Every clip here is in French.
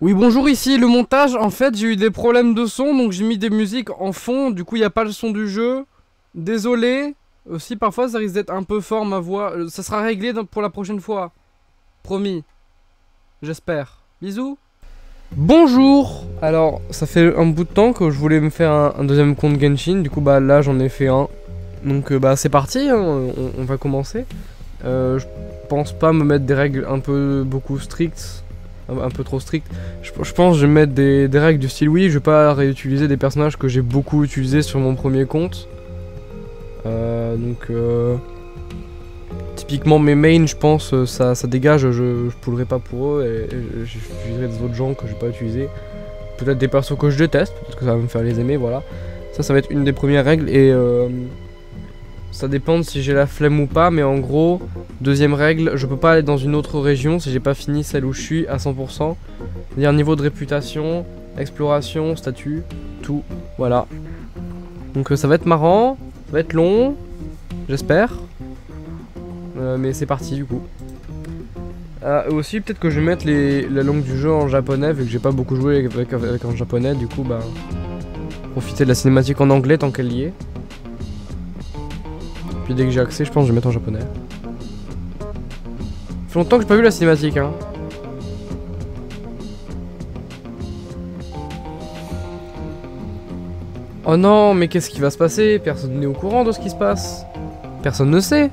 Oui, bonjour, ici le montage. En fait, j'ai eu des problèmes de son, donc j'ai mis des musiques en fond. Du coup, il n'y a pas le son du jeu. Désolé. Aussi, parfois, ça risque d'être un peu fort ma voix. Ça sera réglé pour la prochaine fois. Promis. J'espère. Bisous. Bonjour. Alors, ça fait un bout de temps que je voulais me faire un deuxième compte Genshin. Du coup, bah là, j'en ai fait un. Donc, bah c'est parti. Hein, on va commencer. Je pense pas me mettre des règles un peu beaucoup strictes. Un peu trop strictes. Je pense que je vais mettre des règles du style oui, je vais pas réutiliser des personnages que j'ai beaucoup utilisés sur mon premier compte. Typiquement mes mains, je pense, ça dégage, je poulerai pas pour eux et j'utiliserai des autres gens que je vais pas utiliser. Peut-être des persos que je déteste, peut-être que ça va me faire les aimer, voilà. Ça va être une des premières règles et ça dépend de si j'ai la flemme ou pas, mais en gros, deuxième règle, je peux pas aller dans une autre région si j'ai pas fini celle où je suis à 100%. C'est-à-dire niveau de réputation, exploration, statut, tout, voilà. Donc ça va être marrant, ça va être long, j'espère. Mais c'est parti du coup. Aussi peut-être que je vais mettre la langue du jeu en japonais, vu que j'ai pas beaucoup joué avec en japonais, du coup bah... Profiter de la cinématique en anglais tant qu'elle y est. Puis dès que j'ai accès, je pense que je vais mettre en japonais. Ça fait longtemps que j'ai pas vu la cinématique, hein. Oh non, mais qu'est-ce qui va se passer? Personne n'est au courant de ce qui se passe. Personne ne sait.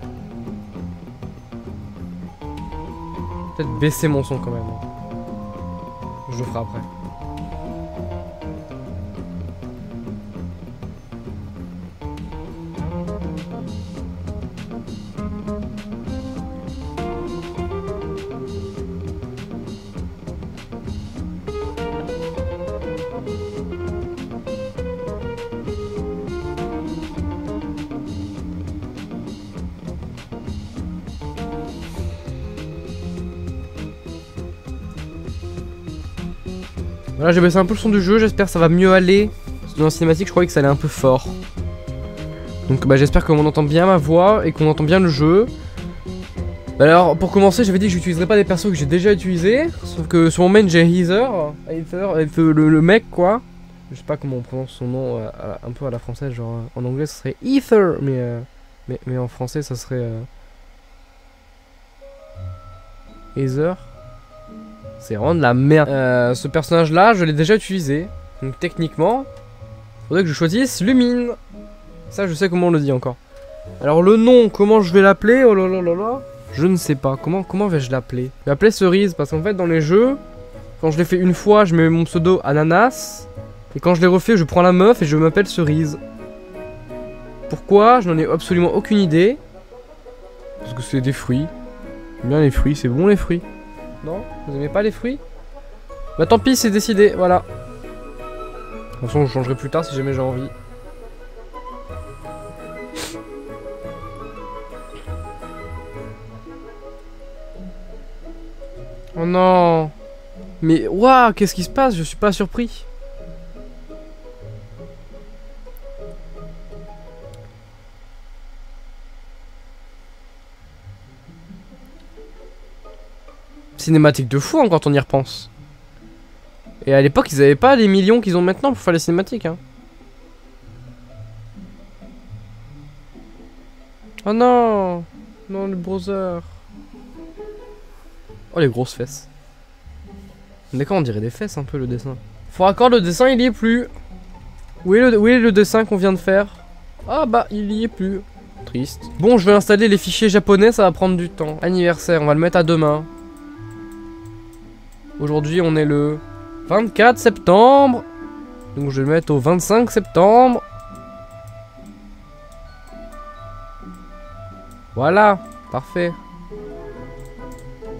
Peut-être baisser mon son quand même. Je le ferai après. Voilà, j'ai baissé un peu le son du jeu, j'espère que ça va mieux aller. Dans la cinématique, je croyais que ça allait un peu fort. Donc bah j'espère qu'on entend bien ma voix et qu'on entend bien le jeu. Alors pour commencer, j'avais dit que j'utiliserais pas des persos que j'ai déjà utilisés. Sauf que sur mon main j'ai Heather, le mec quoi. Je sais pas comment on prononce son nom un peu à la française, genre en anglais ça serait Ether, mais en français ça serait Heather. C'est vraiment de la merde. Ce personnage là, je l'ai déjà utilisé. Donc techniquement, faudrait que je choisisse Lumine. Ça je sais comment on le dit encore. Alors le nom, comment je vais l'appeler? Oh là là là là. Je ne sais pas. Comment vais-je l'appeler? Je vais l'appeler Cerise parce qu'en fait dans les jeux, quand je l'ai fait une fois, je mets mon pseudo Ananas. Et quand je l'ai refait, je prends la meuf et je m'appelle Cerise. Pourquoi? Je n'en ai absolument aucune idée. Parce que c'est des fruits. J'aime bien les fruits, c'est bon les fruits. Non? Vous aimez pas les fruits? Bah tant pis, c'est décidé, voilà. De toute façon, je changerai plus tard si jamais j'ai envie. Oh non! Mais waouh, qu'est-ce qui se passe? Je suis pas surpris. Cinématique de fou hein, quand on y repense. Et à l'époque, ils avaient pas les millions qu'ils ont maintenant pour faire les cinématiques. Hein. Oh non! Non, le browser. Oh, les grosses fesses. D'accord, on dirait des fesses un peu le dessin. Faudra encore le dessin, il y est plus. Où est le dessin qu'on vient de faire? Ah bah, il y est plus. Triste. Bon, je vais installer les fichiers japonais, ça va prendre du temps. Anniversaire, on va le mettre à demain. Aujourd'hui, on est le 24 septembre. Donc je vais le mettre au 25 septembre. Voilà, parfait.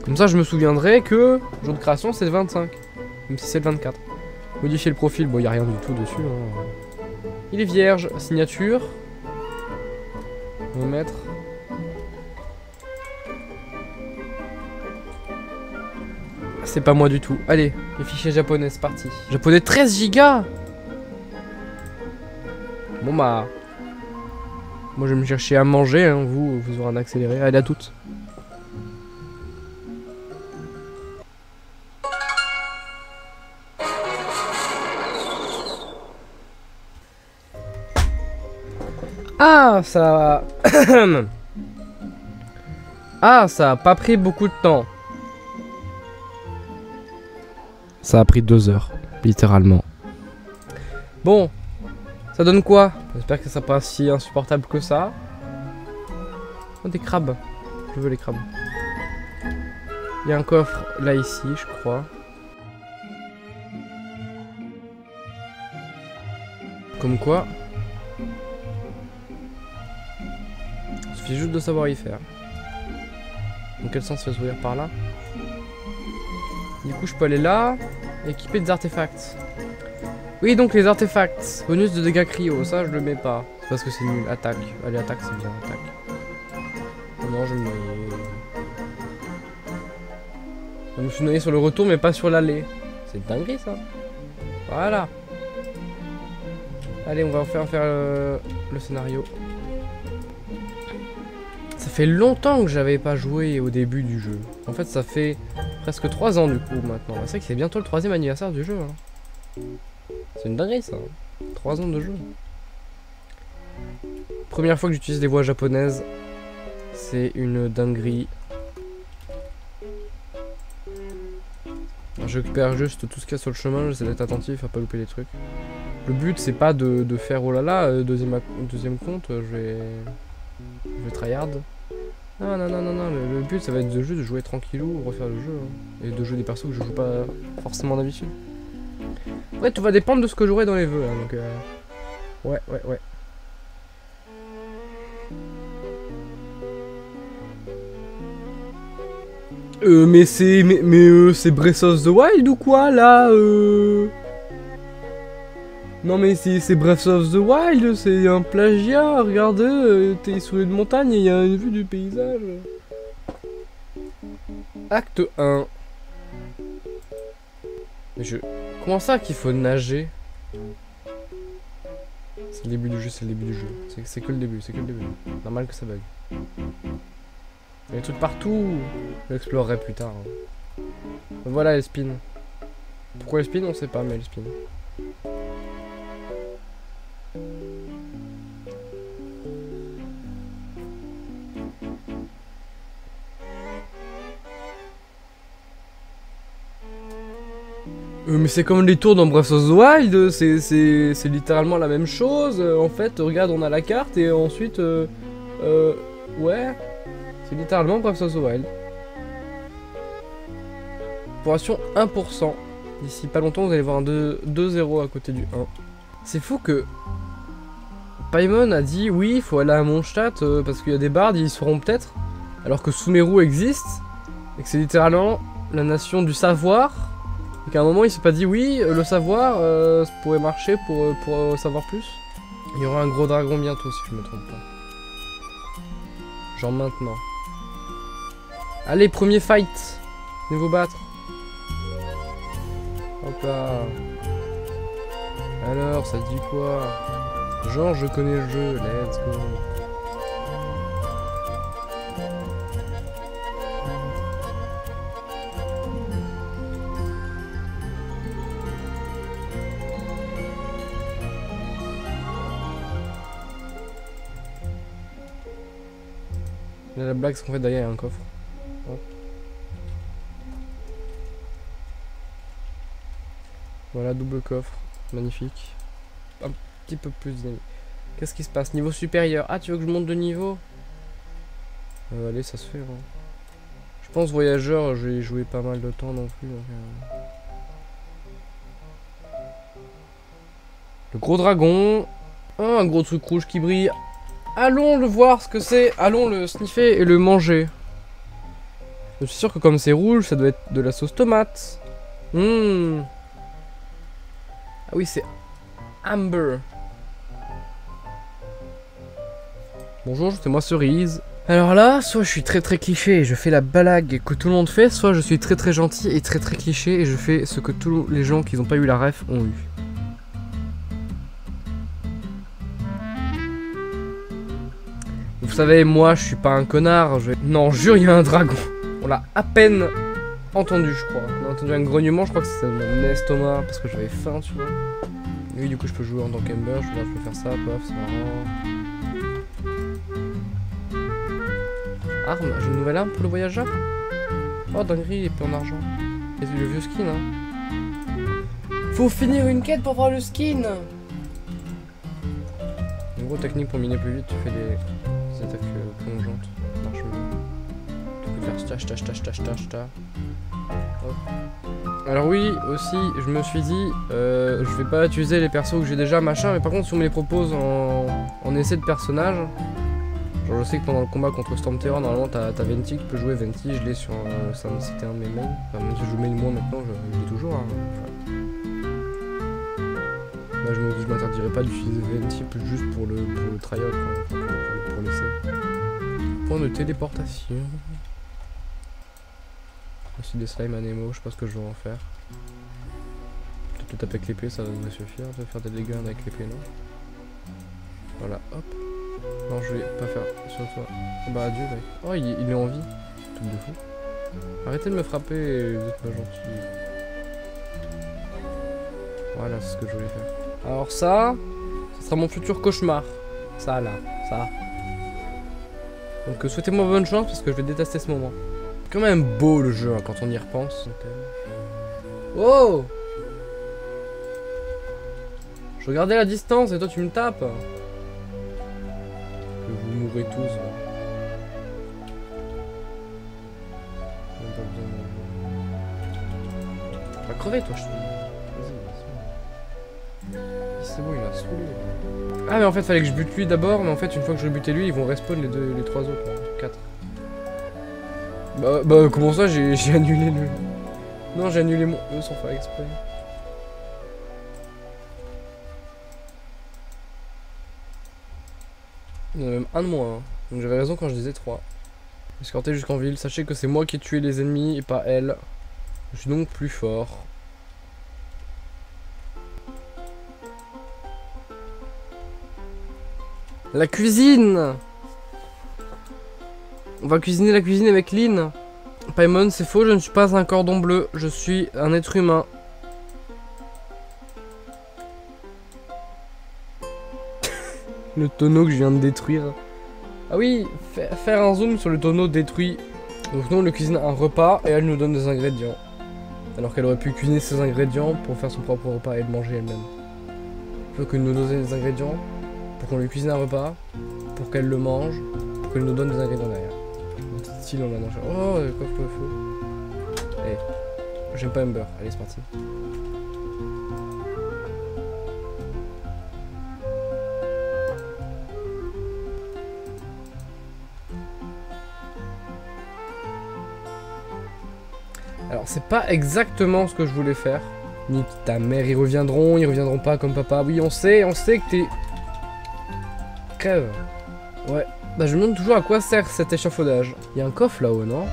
Comme ça, je me souviendrai que jour de création, c'est le 25. Même si c'est le 24. Modifier le profil, bon, il n'y a rien du tout dessus. Hein. Il est vierge, signature. On va mettre... C'est pas moi du tout. Allez, les fichiers japonais, c'est parti. Japonais 13 Go. Bon bah... Moi je vais me chercher à manger, hein. Vous aurez un accéléré. Allez, à toutes. Ah, ça... Ah, ça a pas pris beaucoup de temps. Ça a pris 2 heures, littéralement. Bon, ça donne quoi? J'espère que ça sera pas si insupportable que ça. Oh, des crabes. Je veux les crabes. Il y a un coffre là ici, je crois. Comme quoi. Il suffit juste de savoir y faire. Dans quel sens ça va s'ouvrir par là? Du coup, je peux aller là. Équiper des artefacts. Oui, donc les artefacts. Bonus de dégâts cryo. Ça, je le mets pas. C'est parce que c'est nul. Attaque. Allez, attaque, c'est bien. Attaque. Oh non, je vais me noyer. Je me suis noyé sur le retour, mais pas sur l'aller. C'est dinguerie, ça. Voilà. Allez, on va faire le scénario. Ça fait longtemps que j'avais pas joué au début du jeu. En fait, ça fait presque 3 ans du coup maintenant. C'est vrai que c'est bientôt le 3e anniversaire du jeu. Hein. C'est une dinguerie ça. 3 ans de jeu. Première fois que j'utilise des voix japonaises. C'est une dinguerie. Alors, je récupère juste tout ce qu'il y a sur le chemin. J'essaie d'être attentif à pas louper les trucs. Le but c'est pas de faire oh là là, deuxième compte, je vais tryhard. Non, le but ça va être de jouer tranquillou, refaire le jeu. Hein. Et de jouer des persos que je joue pas forcément d'habitude. Ouais, tout va dépendre de ce que j'aurai dans les vœux. Hein, donc ouais. Mais c'est Breath of the Wild ou quoi là Non mais c'est Breath of the Wild, c'est un plagiat, regardez, t'es sur une montagne et il y a une vue du paysage. Acte 1. Mais comment ça qu'il faut nager? C'est le début du jeu, c'est que le début, Normal que ça bug. Il y a des trucs partout. Je l'explorerai plus tard. Hein. Voilà les spins. Pourquoi les spins on sait pas, mais les spins. Mais c'est comme les tours dans Breath of the Wild, c'est littéralement la même chose. En fait, regarde, on a la carte et ensuite... ouais, c'est littéralement Breath of the Wild. Population 1%. D'ici pas longtemps, vous allez voir un 2-0 à côté du 1. C'est fou que... Paimon a dit, oui, il faut aller à Mondstadt parce qu'il y a des bardes, ils y seront peut-être. Alors que Sumeru existe, et que c'est littéralement la nation du savoir. Et qu'à un moment il s'est pas dit oui, le savoir ça pourrait marcher pour savoir plus. Il y aura un gros dragon bientôt si je me trompe pas. Genre maintenant. Allez, premier fight. Venez vous battre. Hop là. Alors, ça dit quoi? Genre je connais le jeu, let's go. Là, la blague, c'est qu'en fait derrière il y a un coffre. Hop. Voilà, double coffre. Magnifique. Un petit peu plus dynamique. Qu'est-ce qui se passe? Niveau supérieur. Ah, tu veux que je monte de niveau? Allez, ça se fait. Hein. Je pense voyageur, je vais y jouer pas mal de temps non plus. Donc, Le gros dragon. Oh, un gros truc rouge qui brille. Allons le voir ce que c'est. Allons le sniffer et le manger. Je suis sûr que comme c'est rouge, ça doit être de la sauce tomate. Ah oui, c'est Amber. Bonjour, c'est moi Cerise. Alors là, soit je suis très cliché et je fais la blague que tout le monde fait, soit je suis très gentil et très cliché et je fais ce que tous les gens qui n'ont pas eu la ref ont eu. Vous savez, moi je suis pas un connard, Non, jure, il y a un dragon. On l'a à peine entendu, je crois. On a entendu un grognement, je crois que c'est mon estomac parce que j'avais faim, tu vois. Oui, du coup, je peux jouer en tant qu'Amber, je peux faire ça, paf, c'est marrant. Arme, j'ai une nouvelle arme pour le voyageur. Oh dinguerie, épée en argent. Et le vieux skin hein. Faut finir une quête pour voir le skin. En gros technique pour miner plus vite, tu fais des attaques plongeantes. Marche mieux. Tu peux faire stash. Alors oui, aussi, je me suis dit, je vais pas utiliser les persos que j'ai déjà, machin, mais par contre si on me les propose en essai de personnage, genre je sais que pendant le combat contre Storm Terror, normalement t'as Venti qui peut jouer. Venti, je l'ai sur c'était un de mes mains, enfin même si je joue main moins maintenant, je l'ai toujours. Hein. Là je m'interdirais pas d'utiliser Venti juste pour le tryout, pour l'essai. Point de téléportation. Aussi des slimes anémo, je sais pas ce que je vais en faire. Peut-être le taper avec l'épée, ça devrait suffire de faire des dégâts avec l'épée, non? Voilà, hop. Non, je vais pas faire sur toi. Oh, bah adieu, mec. Oh, il est en vie. Truc de fou. Arrêtez de me frapper et vous êtes pas gentil. Voilà, c'est ce que je voulais faire. Alors ça sera mon futur cauchemar. Ça là, ça. Donc souhaitez-moi bonne chance parce que je vais détester ce moment. C'est quand même beau le jeu hein, quand on y repense. Oh! Je regardais la distance et toi tu me tapes. Que vous mourrez tous. Tu vas crever toi je te dis. Vas-y. C'est bon, il m'a saoulé. Ah mais en fait fallait que je bute lui d'abord, mais en fait une fois que je buté lui, ils vont respawn les trois autres, là. 4. Bah comment ça j'ai annulé le... Non j'ai annulé mon E sans faire exprès. Il y en a même un de moins, hein. Donc j'avais raison quand je disais 3. Escortez jusqu'en ville, sachez que c'est moi qui ai tué les ennemis et pas elle. Je suis donc plus fort. La cuisine! On va cuisiner la cuisine avec Lynn. Paimon, c'est faux, je ne suis pas un cordon bleu, je suis un être humain. Le tonneau que je viens de détruire. Ah oui, faire un zoom sur le tonneau détruit. Donc nous on le cuisine un repas et elle nous donne des ingrédients. Alors qu'elle aurait pu cuisiner ses ingrédients pour faire son propre repas et le manger elle-même. Il faut qu'elle nous donne des ingrédients pour qu'on lui cuisine un repas, pour qu'elle le mange, pour qu'elle nous donne des ingrédients derrière. Style on l'a mangé. Oh, quoi feu. Allez, j'aime pas Ember. Allez, c'est parti. Alors, c'est pas exactement ce que je voulais faire. Ni ta mère, ils reviendront pas comme papa. Oui, on sait que t'es... Crève. Ouais. Bah je me demande toujours à quoi sert cet échafaudage. Il y a un coffre là-haut, non?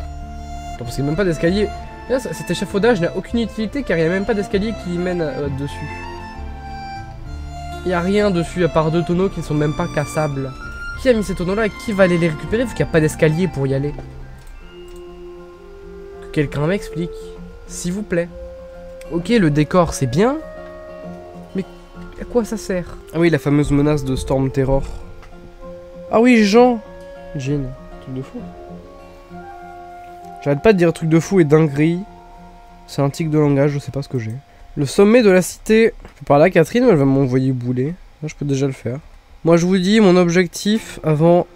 Attends, parce qu'il n'y a même pas d'escalier. Cet échafaudage n'a aucune utilité car il n'y a même pas d'escalier qui mène dessus. Il n'y a rien dessus à part 2 tonneaux qui ne sont même pas cassables. Qui a mis ces tonneaux là et qui va aller les récupérer vu qu'il n'y a pas d'escalier pour y aller? Que quelqu'un m'explique. S'il vous plaît. Ok, le décor c'est bien. Mais à quoi ça sert? Ah oui, la fameuse menace de Storm Terror. Ah oui, Jean! Jean, truc de fou. J'arrête pas de dire truc de fou et dinguerie. C'est un tic de langage, je sais pas ce que j'ai. Le sommet de la cité. Je peux parler à Catherine ou elle va m'envoyer bouler? Là, je peux déjà le faire. Moi, je vous dis, mon objectif avant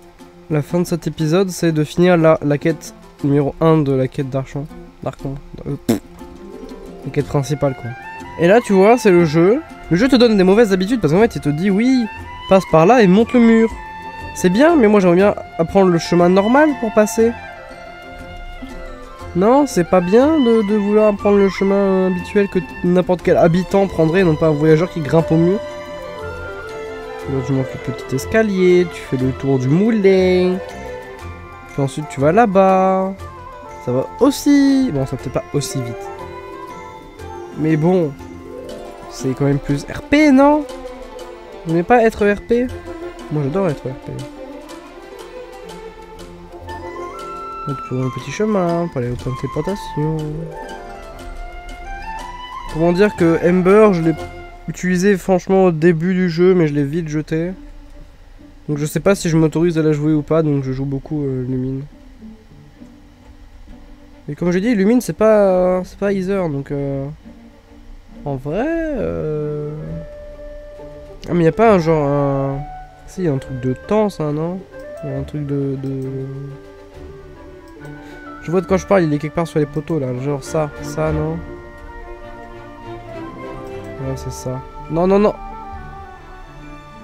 la fin de cet épisode, c'est de finir la quête numéro 1 de la quête d'Archon. La quête principale, quoi. Et là, tu vois, c'est le jeu. Le jeu te donne des mauvaises habitudes parce qu'en fait, il te dit oui, passe par là et monte le mur. C'est bien, mais moi j'aimerais bien apprendre le chemin normal pour passer. Non, c'est pas bien de vouloir apprendre le chemin habituel que n'importe quel habitant prendrait, non pas un voyageur qui grimpe au mur. Tu montes le petit escalier, tu fais le tour du moulin. Puis ensuite tu vas là-bas. Ça va aussi... Bon, ça peut pas aussi vite. Mais bon, c'est quand même plus RP, non? Vous n'aimez pas être RP? Moi j'adore être RP. Pour un petit chemin, pour aller au point de téléportation. Comment dire que Ember, je l'ai utilisé franchement au début du jeu, mais je l'ai vite jeté. Donc je sais pas si je m'autorise à la jouer ou pas, donc je joue beaucoup Lumine. Et comme je dis, Lumine c'est pas Ether, donc en vrai ah mais y a pas un genre un... Si, y a un truc de temps ça, non? Y a un truc de... Je vois de quoi je parle, il est quelque part sur les poteaux là, genre ça, non? Ouais, c'est ça. Non, non, non!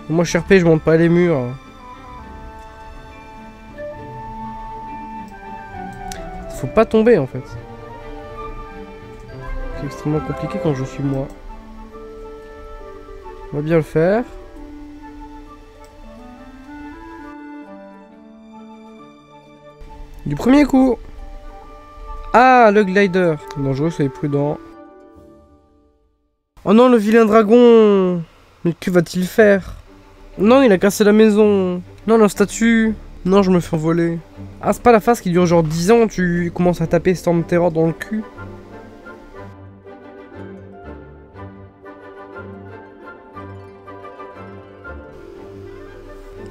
Moi je suis RP, je monte pas les murs. Faut pas tomber en fait. C'est extrêmement compliqué quand je suis moi. On va bien le faire. Du premier coup. Ah, le glider. Dangereux, soyez prudent. Oh non, le vilain dragon. Mais que va-t-il faire? Non, il a cassé la maison. Non, la statue. Non, je me fais envoler. Ah, c'est pas la phase qui dure genre 10 ans, tu commences à taper Storm Terror dans le cul.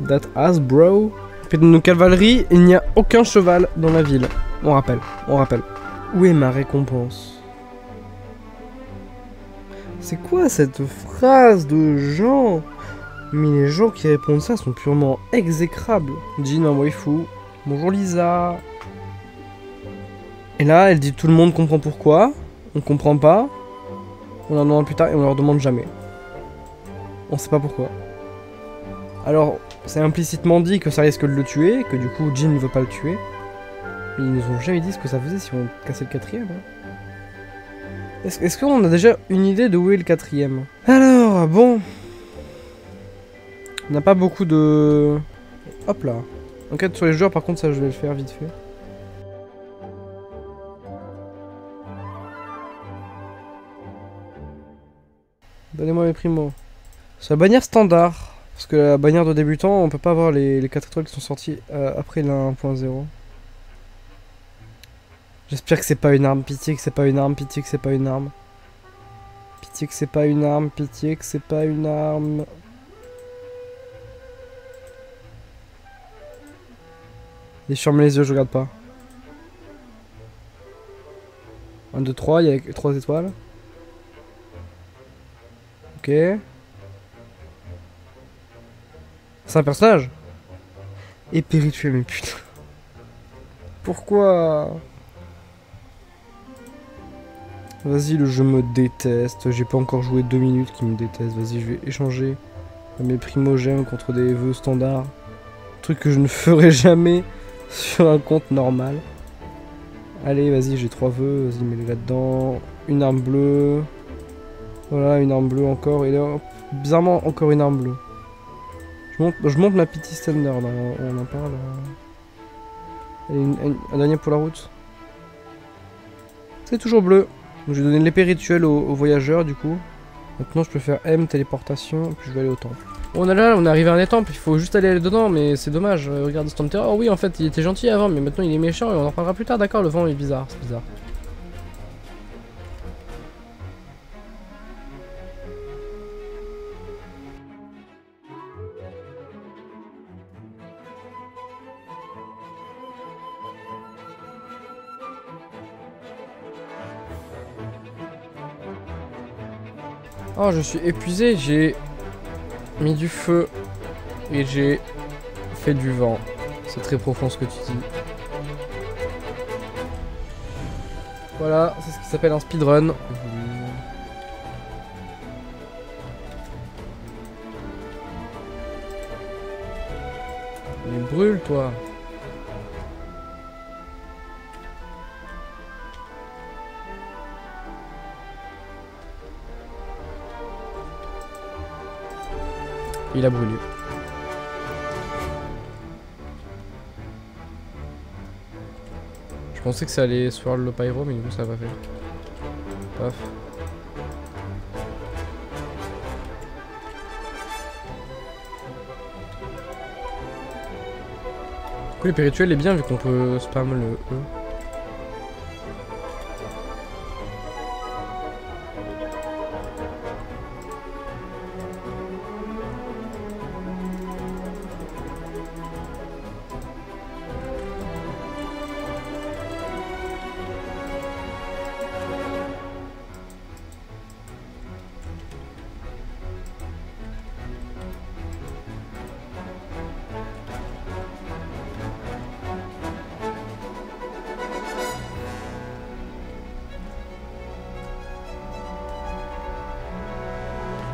That ass, bro. Puis de nos cavaleries, il n'y a aucun cheval dans la ville. On rappelle, on rappelle. Où est ma récompense? C'est quoi cette phrase de gens? Mais les gens qui répondent ça sont purement exécrables. Jean, un waifu. Bonjour Lisa. Et là, elle dit tout le monde comprend pourquoi. On comprend pas. On en demande plus tard et on leur demande jamais. On sait pas pourquoi. Alors, c'est implicitement dit que ça risque de le tuer, que du coup Jean ne veut pas le tuer. Mais ils nous ont jamais dit ce que ça faisait si on cassait le 4ème. Hein. Est-ce qu'on a déjà une idée de où est le 4ème? Alors, bon. On n'a pas beaucoup de... Hop là. Enquête sur les joueurs, par contre, ça je vais le faire vite fait. Donnez-moi mes primos. C'est la bannière standard. Parce que la bannière de débutant, on peut pas avoir les 4 étoiles qui sont sorties après la 1.0. J'espère que c'est pas une arme. Pitié que c'est pas une arme. Pitié que c'est pas une arme. Pitié que c'est pas une arme. Pitié que c'est pas une arme. Et je ferme les yeux, je regarde pas. 1, 2, 3, il y a 3 étoiles. Ok. C'est un personnage? Épée rituelle, mais putain. Pourquoi? Vas-y, le jeu me déteste. J'ai pas encore joué 2 minutes qui me déteste. Vas-y, je vais échanger mes primogèmes contre des vœux standards. Truc que je ne ferai jamais sur un compte normal. Allez, vas-y, j'ai 3 vœux. Vas-y, mets-les là-dedans. Une arme bleue. Voilà, une arme bleue encore. Et là, bizarrement, encore une arme bleue. Je monte ma petite standard, là. On en parle. Allez, un dernier pour la route. C'est toujours bleu. Donc, je vais donner l'épée rituelle aux voyageurs, du coup. Maintenant, je peux faire M, téléportation, puis je vais aller au temple. On est là, on est arrivé à un temple, il faut juste aller dedans, mais c'est dommage. Regarde Storm Terror. Oh oui, en fait, il était gentil avant, mais maintenant il est méchant et on en parlera plus tard. D'accord, le vent est bizarre, c'est bizarre. Oh, je suis épuisé, j'ai mis du feu et j'ai fait du vent. C'est très profond ce que tu dis. Voilà, c'est ce qui s'appelle un speedrun. Il brûle, toi. Il a brûlé. Je pensais que ça allait swirl le pyro, mais du coup ça n'a pas fait. Paf. Du coup l'épée rituelle est bien vu qu'on peut spam le E.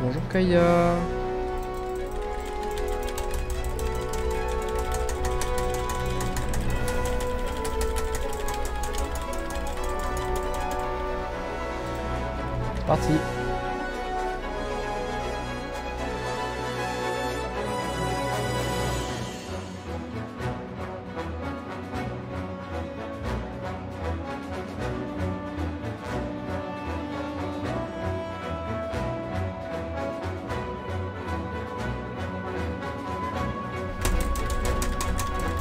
Bonjour Kaya. C'est parti.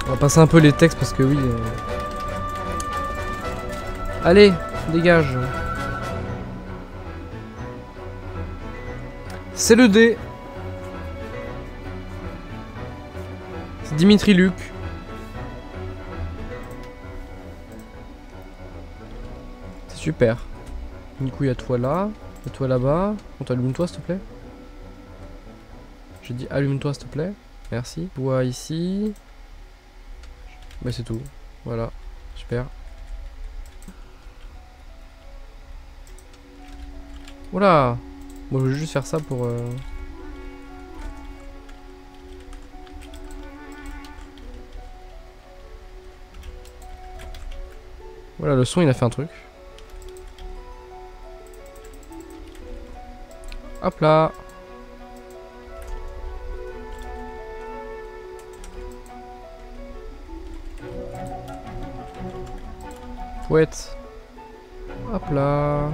On va passer un peu les textes parce que oui. Allez, dégage. C'est le D. C'est Dimitri Luc. C'est super. Du coup, il y a toi là. Il y a toi là-bas. On t'allume-toi, s'il te plaît. J'ai dit allume-toi, s'il te plaît. Merci. Toi ici. Bah c'est tout, voilà, super. Oula. Bon, je vais juste faire ça pour... Voilà, le son il a fait un truc. Hop là. Chouette. Hop là.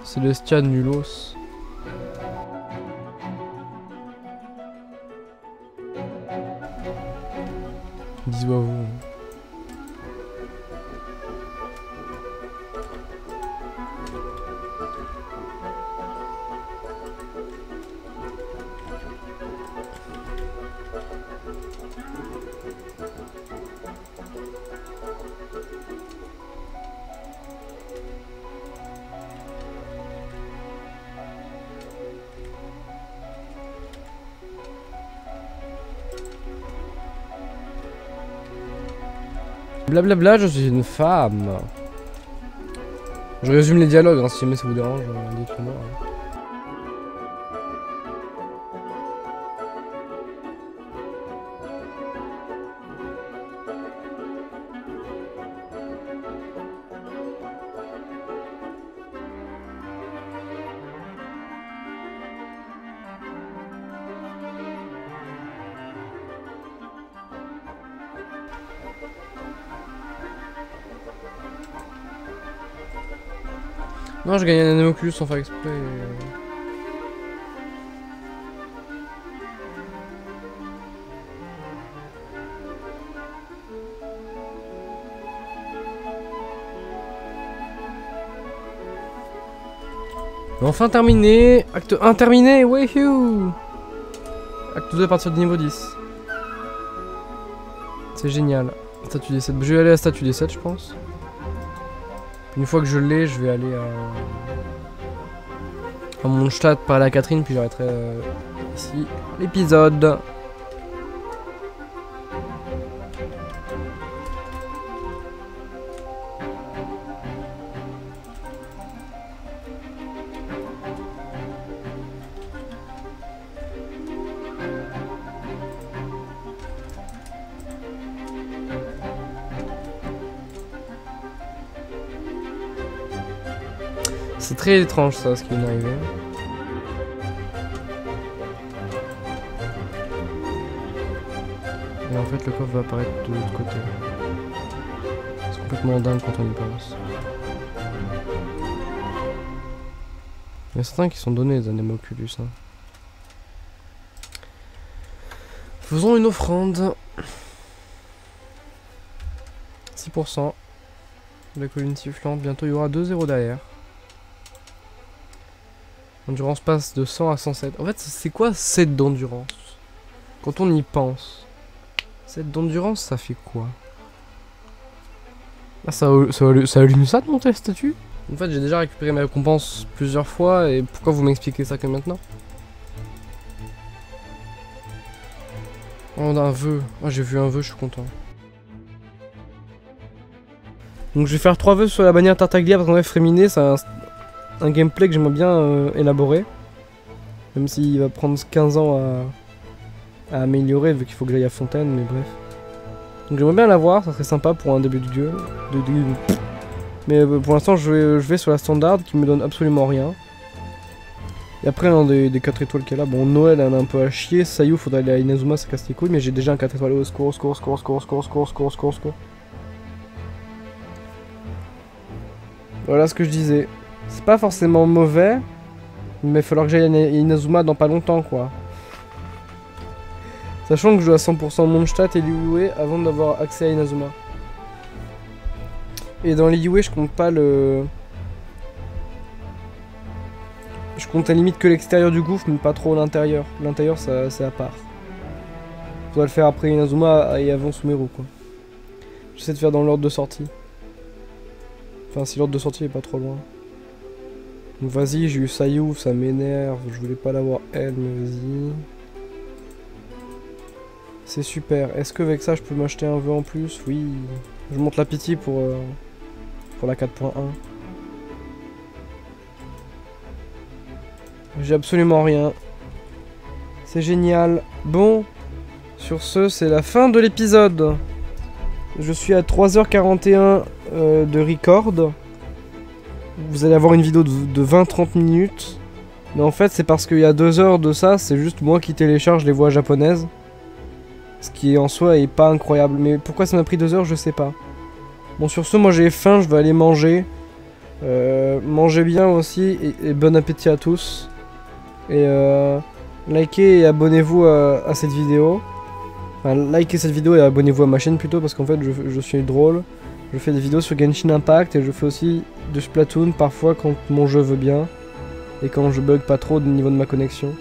Celestia Nulos. Bisous à vous. Blablabla, je suis une femme. Je résume les dialogues, hein, si jamais ça vous dérange, dites-le moi. Non, je gagne un Nemoculus sans faire exprès. Enfin terminé. Acte 1 terminé. Wouhou. Acte 2 à partir du niveau 10. C'est génial. Statue des 7. Je vais aller à la statue des 7, je pense. Une fois que je l'ai, je vais aller à Mondstadt par la Catherine, puis j'arrêterai ici l'épisode. C'est très étrange ça, ce qui vient d'arriver. Et en fait le coffre va apparaître de l'autre côté. C'est complètement dingue quand on y pense. Il y a certains qui sont donnés des Anemoculus. Hein. Faisons une offrande. 6%. La colline sifflante. Bientôt il y aura 2-0 derrière. Endurance passe de 100 à 107. En fait, c'est quoi 7 d'endurance? Quand on y pense. 7 d'endurance, ça fait quoi? Ah, ça allume ça de monter la statue? En fait, j'ai déjà récupéré ma récompense plusieurs fois, et pourquoi vous m'expliquez ça que maintenant? Oh, on a un vœu. Oh, j'ai vu un vœu, je suis content. Donc je vais faire 3 vœux sur la bannière Tartaglia parce qu'en fait Fréminé, c'est un gameplay que j'aimerais bien élaborer. Même s'il va prendre 15 ans à améliorer, vu qu'il faut que j'aille à Fontaine, mais bref. Donc j'aimerais bien l'avoir, ça serait sympa pour un début de jeu. Mais pour l'instant, je vais sur la standard qui me donne absolument rien. Et après, un des 4 étoiles qu'elle a, bon, Noël, elle a un peu à chier. Sayu, faudrait aller à Inazuma, ça casse les couilles, mais j'ai déjà un 4 étoiles. Au secours, secours, secours, secours, secours, secours, secours, secours, secours. Voilà ce que je disais. C'est pas forcément mauvais, mais il va falloir que j'aille à Inazuma dans pas longtemps, quoi. Sachant que je joue à 100% Mondstadt et Liyue avant d'avoir accès à Inazuma. Et dans Liyue, je compte pas le... Je compte à la limite que l'extérieur du gouffre, mais pas trop l'intérieur. L'intérieur, c'est à part. Faudra le faire après Inazuma et avant Sumeru, quoi. J'essaie de faire dans l'ordre de sortie. Enfin, si l'ordre de sortie est pas trop loin. Donc vas-y, j'ai eu Sayu, ça m'énerve. Je voulais pas l'avoir elle, mais vas-y. C'est super. Est-ce que avec ça, je peux m'acheter un vœu en plus? Oui. Je monte la pitié pour la 4.1. J'ai absolument rien. C'est génial. Bon, sur ce, c'est la fin de l'épisode. Je suis à 3h41 de record. Vous allez avoir une vidéo de 20-30 minutes. Mais en fait, c'est parce qu'il y a 2 heures de ça, c'est juste moi qui télécharge les voix japonaises. Ce qui en soi est pas incroyable. Mais pourquoi ça m'a pris 2 heures, je sais pas. Bon, sur ce, moi j'ai faim, je vais aller manger. Mangez bien aussi et bon appétit à tous. Et likez et abonnez-vous à cette vidéo. Enfin, likez cette vidéo et abonnez-vous à ma chaîne plutôt parce qu'en fait je suis drôle. Je fais des vidéos sur Genshin Impact et je fais aussi de Splatoon parfois quand mon jeu veut bien. Et quand je bug pas trop au niveau de ma connexion.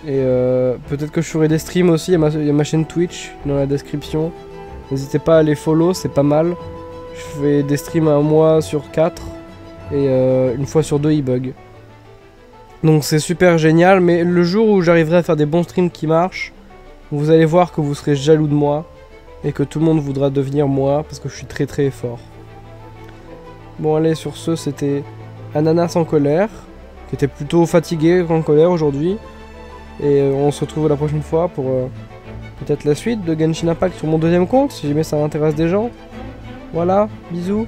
Et peut-être que je ferai des streams aussi, il y a ma chaîne Twitch dans la description. N'hésitez pas à les follow, c'est pas mal. Je fais des streams 1 mois sur 4 et 1 fois sur 2 il bug. Donc c'est super génial, mais le jour où j'arriverai à faire des bons streams qui marchent, vous allez voir que vous serez jaloux de moi et que tout le monde voudra devenir moi parce que je suis très très fort. Bon allez, sur ce, c'était Ananas en colère, qui était plutôt fatigué qu'en colère aujourd'hui. Et on se retrouve la prochaine fois pour peut-être la suite de Genshin Impact sur mon 2e compte, si jamais ça intéresse des gens. Voilà, bisous.